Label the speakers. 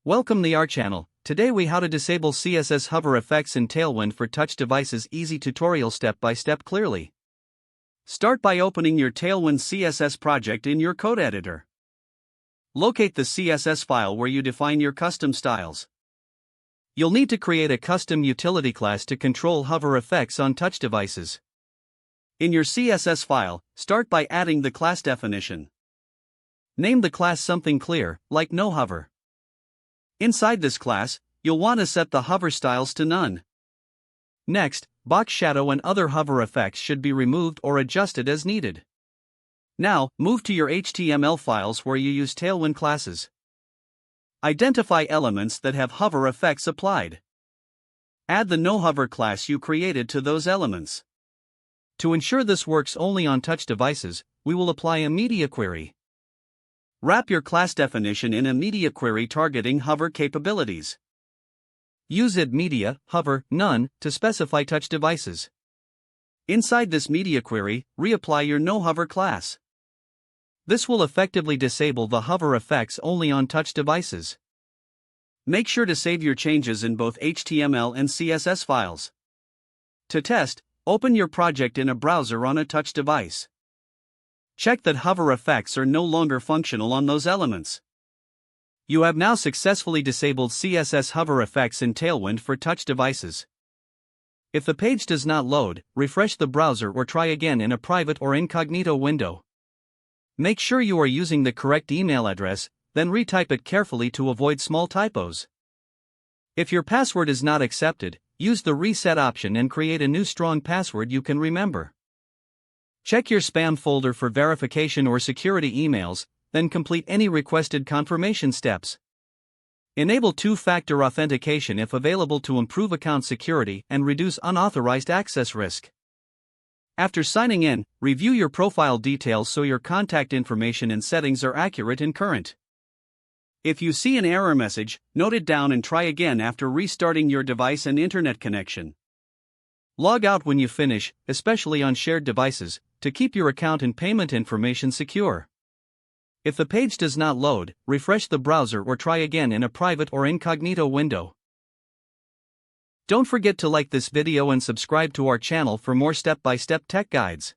Speaker 1: Welcome to our channel. Today we how to disable CSS hover effects in Tailwind for touch devices. Easy tutorial step by step clearly. Start by opening your Tailwind CSS project in your code editor. Locate the CSS file where you define your custom styles. You'll need to create a custom utility class to control hover effects on touch devices. In your CSS file, start by adding the class definition. Name the class something clear, like no hover. Inside this class, you'll want to set the hover styles to none. Next, box shadow and other hover effects should be removed or adjusted as needed. Now, move to your HTML files where you use Tailwind classes. Identify elements that have hover effects applied. Add the noHover class you created to those elements. To ensure this works only on touch devices, we will apply a media query. Wrap your class definition in a media query targeting hover capabilities. Use id media, hover, none, to specify touch devices. Inside this media query, reapply your noHover class. This will effectively disable the hover effects only on touch devices. Make sure to save your changes in both HTML and CSS files. To test, open your project in a browser on a touch device. Check that hover effects are no longer functional on those elements. You have now successfully disabled CSS hover effects in Tailwind for touch devices. If the page does not load, refresh the browser or try again in a private or incognito window. Make sure you are using the correct email address, then retype it carefully to avoid small typos. If your password is not accepted, use the reset option and create a new strong password you can remember. Check your spam folder for verification or security emails, then complete any requested confirmation steps. Enable two-factor authentication if available to improve account security and reduce unauthorized access risk. After signing in, review your profile details so your contact information and settings are accurate and current. If you see an error message, note it down and try again after restarting your device and internet connection. Log out when you finish, especially on shared devices, to keep your account and payment information secure. If the page does not load, refresh the browser or try again in a private or incognito window. Don't forget to like this video and subscribe to our channel for more step-by-step tech guides.